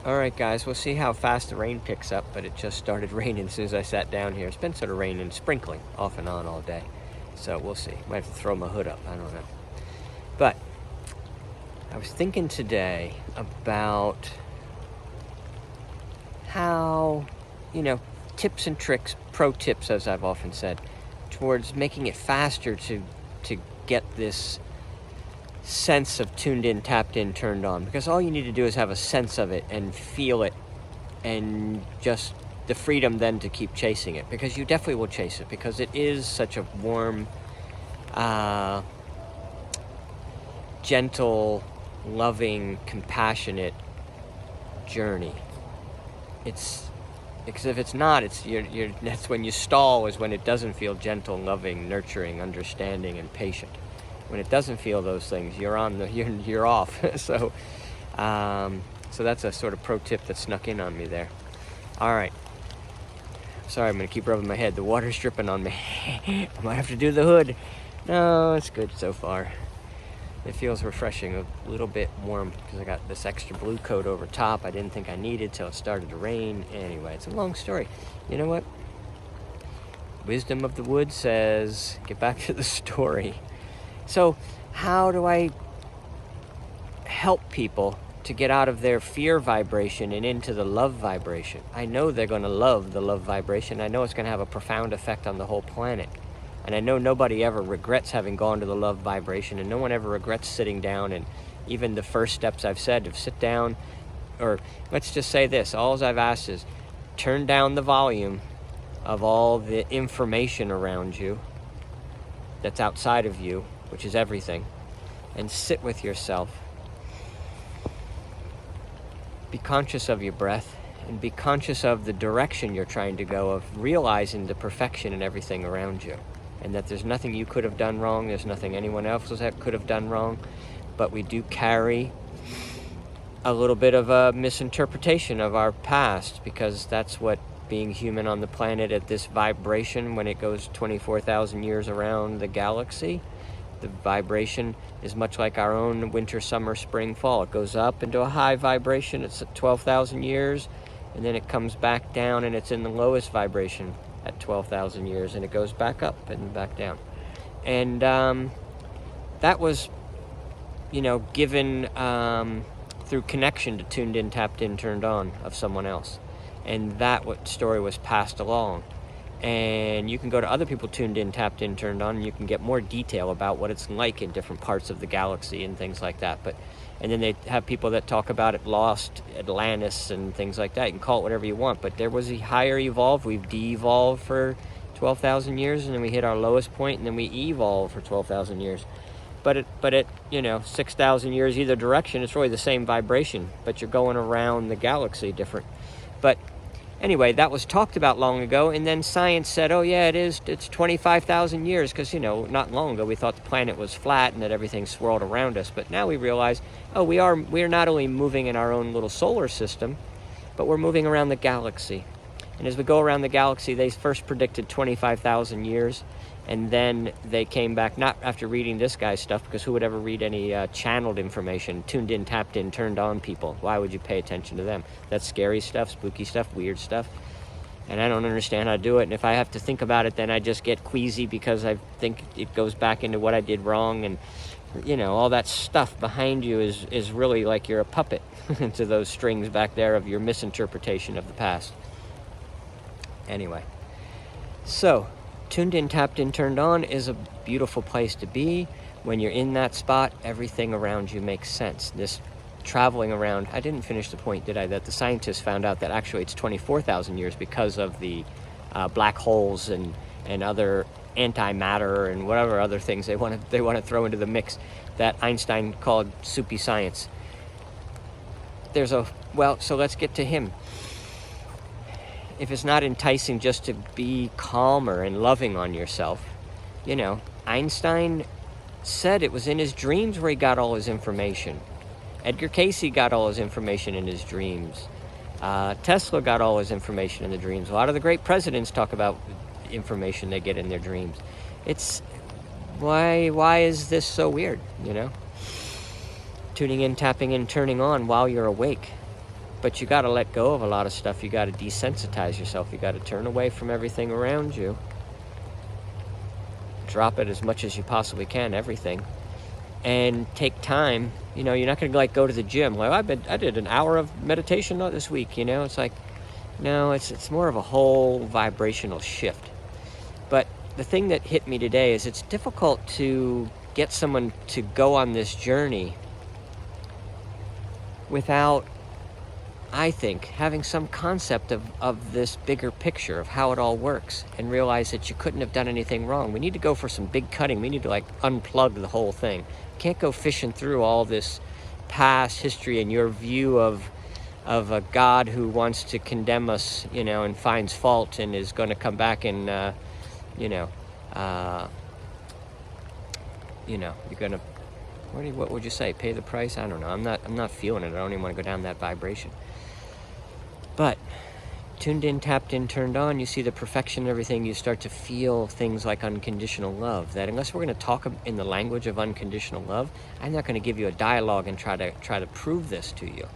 All right, guys, we'll see how fast the rain picks up, but it just started raining as soon as I sat down here. It's been sort of raining, sprinkling off and on all day. So we'll see. Might have to throw my hood up. I don't know. But I was thinking today about how, tips and tricks, pro tips, as I've often said, towards making it faster to get this sense of tuned in, tapped in, turned on. Because all you need to do is have a sense of it and feel it, and just the freedom then to keep chasing it. Because you definitely will chase it, because it is such a warm, gentle, loving, compassionate journey. It's because if it's not, that's when you stall, is when it doesn't feel gentle, loving, nurturing, understanding, and patient. When it doesn't feel those things, you're off. So that's a sort of pro tip that snuck in on me there. All right. Sorry, I'm gonna keep rubbing my head. The water's dripping on me. I might have to do the hood. No, it's good so far. It feels refreshing, a little bit warm, because I got this extra blue coat over top I didn't think I needed till it started to rain. Anyway, it's a long story. You know what? Wisdom of the Wood says, get back to the story. So how do I help people to get out of their fear vibration and into the love vibration? I know they're going to love the love vibration. I know it's going to have a profound effect on the whole planet. And I know nobody ever regrets having gone to the love vibration, and no one ever regrets sitting down. And even the first steps I've said of sit down, or let's just say this, all I've asked is turn down the volume of all the information around you that's outside of you, which is everything, and sit with yourself. Be conscious of your breath, and be conscious of the direction you're trying to go, of realizing the perfection in everything around you. And that there's nothing you could have done wrong, there's nothing anyone else could have done wrong, but we do carry a little bit of a misinterpretation of our past, because that's what being human on the planet at this vibration, when it goes 24,000 years around the galaxy, the vibration is much like our own winter, summer, spring, fall. It goes up into a high vibration, it's at 12,000 years, and then it comes back down and it's in the lowest vibration at 12,000 years, and it goes back up and back down. And that was, given through connection to tuned in, tapped in, turned on of someone else. And that story was passed along. And you can go to other people tuned in, tapped in, turned on, and you can get more detail about what it's like in different parts of the galaxy and things like that. And then they have people that talk about it, lost Atlantis and things like that. You can call it whatever you want, but there was a higher evolved. We've de-evolved for 12,000 years, and then we hit our lowest point, and then we evolved for 12,000 years. But at 6,000 years either direction, it's really the same vibration, but you're going around the galaxy different. But anyway, that was talked about long ago, and then science said, oh yeah, it's 25,000 years, because, not long ago we thought the planet was flat and that everything swirled around us, but now we realize, we are not only moving in our own little solar system, but we're moving around the galaxy. And as we go around the galaxy, they first predicted 25,000 years, and then they came back, not after reading this guy's stuff, because who would ever read any channeled information, tuned in, tapped in, turned on people? Why would you pay attention to them? That's scary stuff, spooky stuff, weird stuff. And I don't understand how to do it. And if I have to think about it, then I just get queasy, because I think it goes back into what I did wrong. And, all that stuff behind you is really like you're a puppet to those strings back there of your misinterpretation of the past. Anyway, so tuned in, tapped in, turned on is a beautiful place to be. When you're in that spot, everything around you makes sense. This traveling around, I didn't finish the point, did I? That the scientists found out that actually it's 24,000 years because of the black holes and other antimatter and whatever other things they want to throw into the mix that Einstein called soupy science. So let's get to him. If it's not enticing just to be calmer and loving on yourself, Einstein said it was in his dreams where he got all his information. Edgar Cayce got all his information in his dreams. Tesla got all his information in the dreams. A lot of the great presidents talk about information they get in their dreams. It's why is this so weird? Tuning in, tapping in, turning on while you're awake. But you got to let go of a lot of stuff. You got to desensitize yourself. You got to turn away from everything around you. Drop it as much as you possibly can, everything. And take time. You know, you're not going to like go to the gym. Well, I did an hour of meditation this week, you know. It's like, no, it's more of a whole vibrational shift. But the thing that hit me today is it's difficult to get someone to go on this journey without, I think, having some concept of this bigger picture of how it all works, and realize that you couldn't have done anything wrong. We need to go for some big cutting. We need to like unplug the whole thing. Can't go fishing through all this past history and your view of a God who wants to condemn us, you know, and finds fault and is going to come back and you know, you're gonna, what would you say? Pay the price? I don't know. I'm not feeling it. I don't even want to go down that vibration. But tuned in, tapped in, turned on, you see the perfection and everything. You start to feel things like unconditional love. That unless we're going to talk in the language of unconditional love, I'm not going to give you a dialogue and try to prove this to you.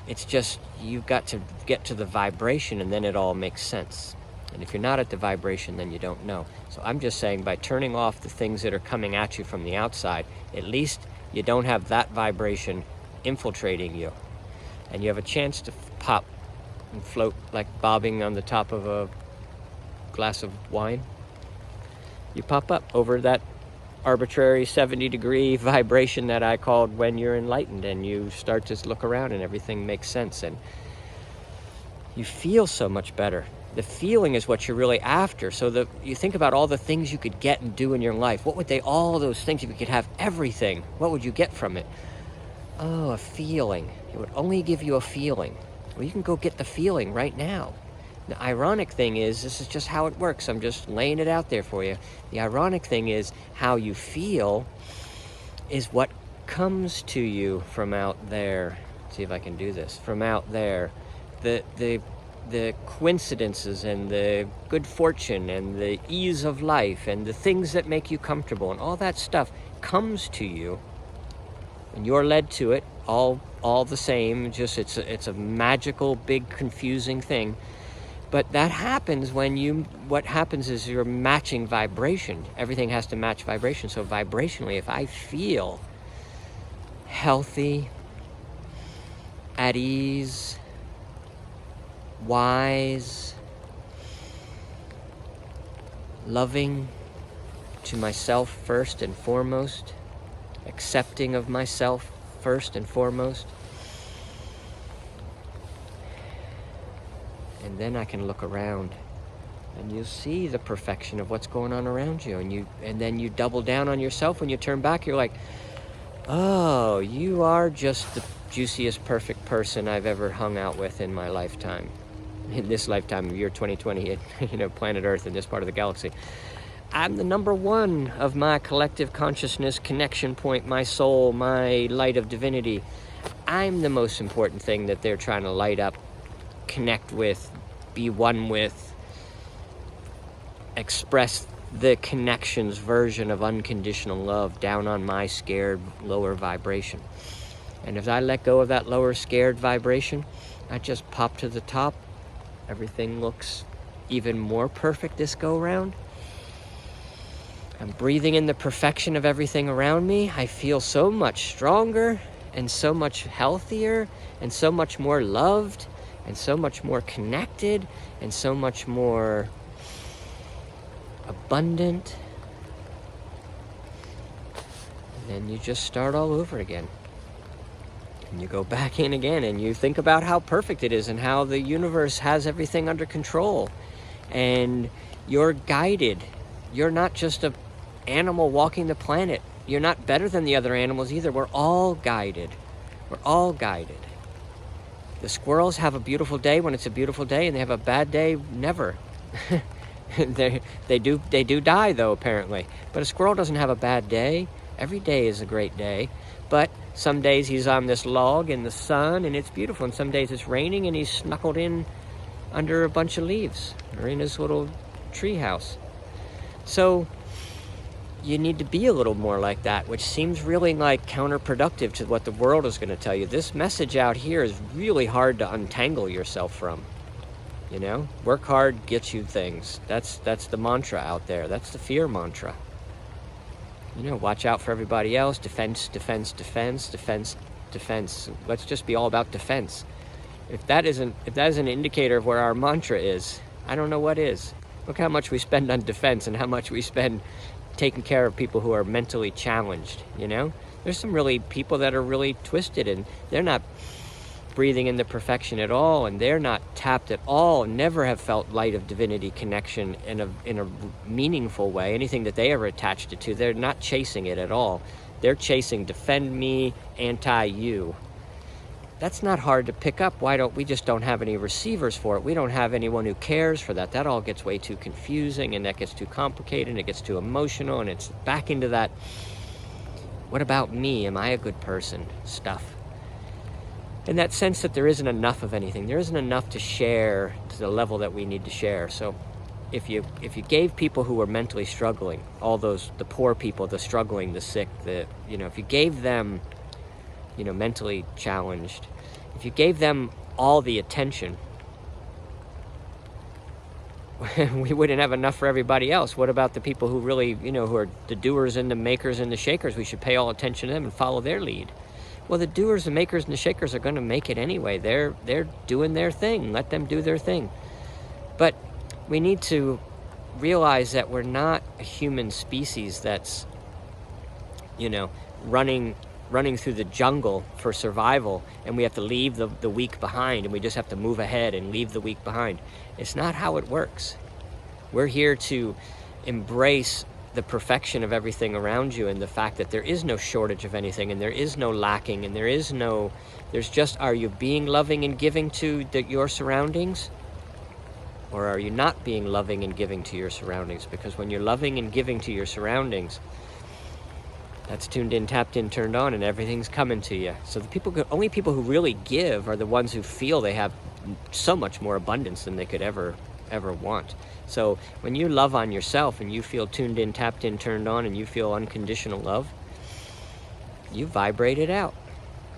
It's just you've got to get to the vibration, and then it all makes sense. And if you're not at the vibration, then you don't know. So I'm just saying, by turning off the things that are coming at you from the outside, at least you don't have that vibration infiltrating you. And you have a chance to pop and float like bobbing on the top of a glass of wine. You pop up over that arbitrary 70-degree vibration that I called when you're enlightened, and you start to look around and everything makes sense, and you feel so much better. The feeling is what you're really after. So you think about all the things you could get and do in your life. What would all those things, if you could have everything, what would you get from it? Oh, a feeling. It would only give you a feeling. Well, you can go get the feeling right now. The ironic thing is, this is just how it works. I'm just laying it out there for you. The ironic thing is, how you feel is what comes to you from out there. Let's see if I can do this. From out there. The coincidences and the good fortune and the ease of life and the things that make you comfortable and all that stuff comes to you, and you're led to it all the same. Just it's a magical, big, confusing thing. But that happens when what happens is you're matching vibration. Everything has to match vibration. So vibrationally, if I feel healthy, at ease, wise, loving to myself first and foremost, accepting of myself first and foremost, and then I can look around and you'll see the perfection of what's going on around you, and then you double down on yourself. When you turn back, you're like, oh, you are just the juiciest, perfect person I've ever hung out with in my lifetime. In this lifetime of year 2020, planet Earth in this part of the galaxy. I'm the number one of my collective consciousness connection point, my soul, my light of divinity. I'm the most important thing that they're trying to light up, connect with, be one with, express the connections version of unconditional love down on my scared lower vibration. And if I let go of that lower scared vibration, I just pop to the top. Everything looks even more perfect this go round. I'm breathing in the perfection of everything around me. I feel so much stronger and so much healthier and so much more loved and so much more connected and so much more abundant. And then you just start all over again. And you go back in again and you think about how perfect it is and how the universe has everything under control. And you're guided. You're not just an animal walking the planet. You're not better than the other animals either. We're all guided. We're all guided. The squirrels have a beautiful day when it's a beautiful day, and they have a bad day never. They do die though, apparently. But a squirrel doesn't have a bad day. Every day is a great day. But some days he's on this log in the sun and it's beautiful, and some days it's raining and he's snuggled in under a bunch of leaves or in his little tree house. So you need to be a little more like that, which seems really like counterproductive to what the world is going to tell you. This message out here is really hard to untangle yourself from. You know, work hard gets you things. That's the mantra out there. That's the fear mantra. You know, watch out for everybody else. Defense, defense, defense, defense, defense. Let's just be all about defense. If that isn't an indicator of where our mantra is, I don't know what is. Look how much we spend on defense and how much we spend taking care of people who are mentally challenged, you know? There's some really people that are really twisted and they're not breathing in the perfection at all, and they're not tapped at all, never have felt light of divinity connection in a meaningful way, anything that they ever attached it to. They're not chasing it at all. They're chasing defend me, anti-you. That's not hard to pick up. We just don't have any receivers for it. We don't have anyone who cares for that. That all gets way too confusing, and that gets too complicated, and it gets too emotional, and it's back into that, what about me? Am I a good person? Stuff. And that sense that there isn't enough of anything. There isn't enough to share to the level that we need to share. So if you gave people who were mentally struggling, all those, the poor people, the struggling, the sick, if you gave them, mentally challenged, if you gave them all the attention, we wouldn't have enough for everybody else. What about the people who really, who are the doers and the makers and the shakers? We should pay all attention to them and follow their lead. Well, the doers, the makers, and the shakers are going to make it anyway. They're doing their thing. Let them do their thing. But we need to realize that we're not a human species that's, running through the jungle for survival, and we have to leave the weak behind, and we just have to move ahead and leave the weak behind. It's not how it works. We're here to embrace the perfection of everything around you, and the fact that there is no shortage of anything, and there is no lacking, and there's just, are you being loving and giving to your surroundings, or are you not being loving and giving to your surroundings? Because when you're loving and giving to your surroundings, that's tuned in, tapped in, turned on, and everything's coming to you. So only people who really give are the ones who feel they have so much more abundance than they could ever want. So when you love on yourself and you feel tuned in, tapped in, turned on, and you feel unconditional love, you vibrate it out,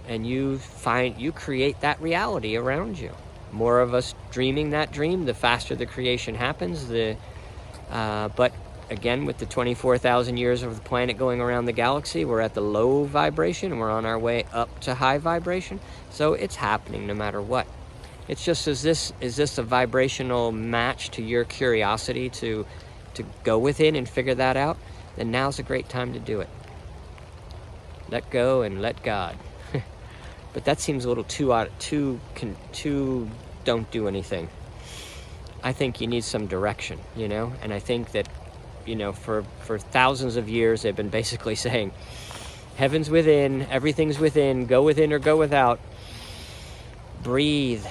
and you create that reality around you. More of us dreaming that dream, the faster the creation happens. But again, with the 24,000 years of the planet going around the galaxy, we're at the low vibration and we're on our way up to high vibration. So it's happening no matter what. It's just, is this a vibrational match to your curiosity to go within and figure that out? Then now's a great time to do it. Let go and let God. But that seems a little too don't do anything. I think you need some direction, and I think that, for thousands of years, they've been basically saying, heaven's within, everything's within, go within or go without. Breathe.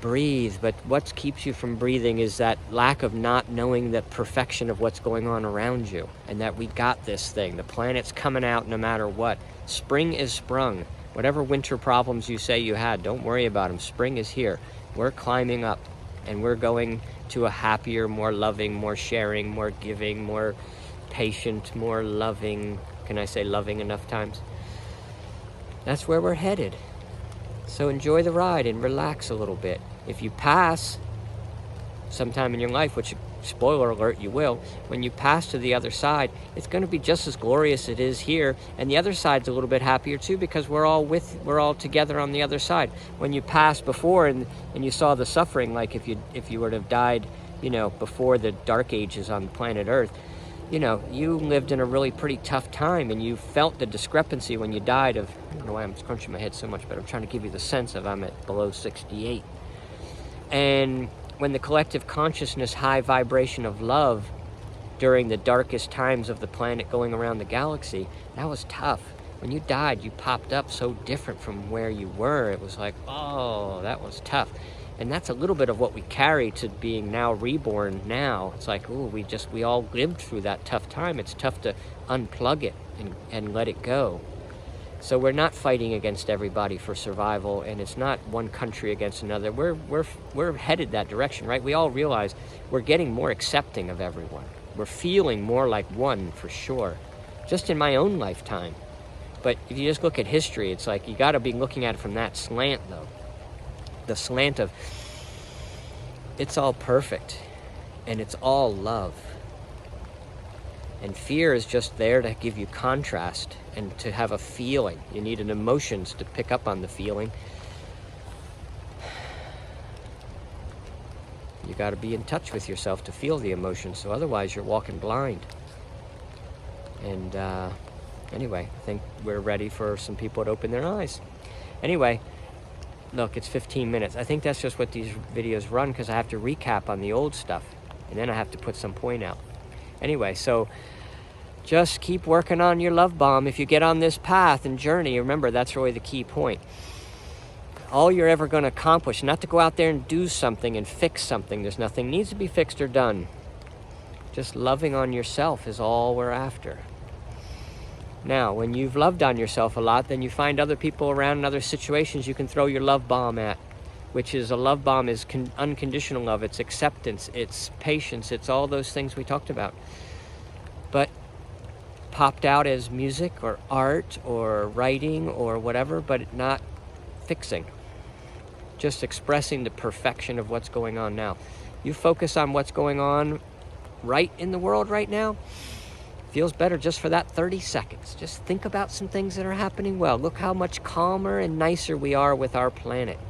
But what keeps you from breathing is that lack of not knowing the perfection of what's going on around you, and that we got this thing. The planet's coming out no matter what. Spring is sprung. Whatever winter problems you say you had, don't worry about them. Spring is here. We're climbing up, and we're going to a happier, more loving, more sharing, more giving, more patient, more loving. Can I say loving enough times? That's where we're headed. So enjoy the ride and relax a little bit. If you pass sometime in your life, which, spoiler alert, you will, when you pass to the other side, it's going to be just as glorious as it is here, and the other side's a little bit happier too, because we're all together on the other side. When you passed before and you saw the suffering, like if you were to have died, before the dark ages on planet Earth, you lived in a really pretty tough time, and you felt the discrepancy when you died of, I don't know why I'm crunching my head so much, but I'm trying to give you the sense of I'm at below 68. And when the collective consciousness, high vibration of love during the darkest times of the planet going around the galaxy, that was tough. When you died, you popped up so different from where you were. It was like, oh, that was tough. And that's a little bit of what we carry to being now reborn now. It's like, oh, we all lived through that tough time. It's tough to unplug it and let it go. So we're not fighting against everybody for survival, and it's not one country against another. We're headed that direction, right? We all realize we're getting more accepting of everyone. We're feeling more like one for sure. just in my own lifetime. But if you just look at history, it's like you got to be looking at it from that slant, though. The slant of it's all perfect and it's all love. And fear is just there to give you contrast and to have a feeling. You need an emotions to pick up on the feeling. You got to be in touch with yourself to feel the emotions, so otherwise you're walking blind. And anyway, I think we're ready for some people to open their eyes. Anyway, look, it's 15 minutes. I think that's just what these videos run, because I have to recap on the old stuff, and then I have to put some point out. Anyway, so just keep working on your love bomb. If you get on this path and journey, remember, that's really the key point. All you're ever going to accomplish, not to go out there and do something and fix something. There's nothing needs to be fixed or done. Just loving on yourself is all we're after. Now, when you've loved on yourself a lot, then you find other people around in other situations you can throw your love bomb at, which is a love bomb is unconditional love. It's acceptance, it's patience, it's all those things we talked about. But popped out as music or art or writing or whatever, but not fixing. Just expressing the perfection of what's going on now. You focus on what's going on right in the world right now, feels better just for that 30 seconds. Just think about some things that are happening well. Look how much calmer and nicer we are with our planet.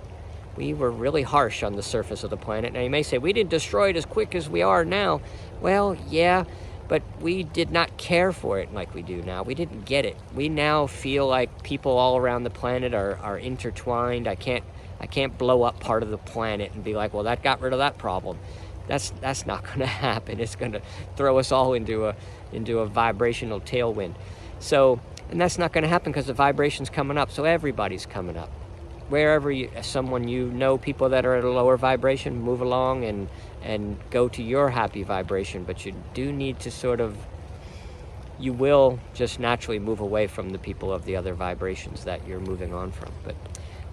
We were really harsh on the surface of the planet. Now you may say, we didn't destroy it as quick as we are now. Well, yeah, but we did not care for it like we do now. We didn't get it. We now feel like people all around the planet are intertwined. I can't blow up part of the planet and be like, well, that got rid of that problem. That's not going to happen. It's going to throw us all into a vibrational tailwind. So, and that's not going to happen because the vibration's coming up. So everybody's coming up. Wherever someone you know, people that are at a lower vibration, move along and go to your happy vibration. But you do need to you will just naturally move away from the people of the other vibrations that you're moving on from. But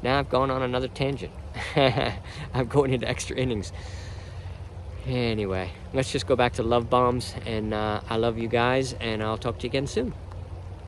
now I've gone on another tangent. I'm going into extra innings. Anyway, let's just go back to love bombs, and I love you guys, and I'll talk to you again soon.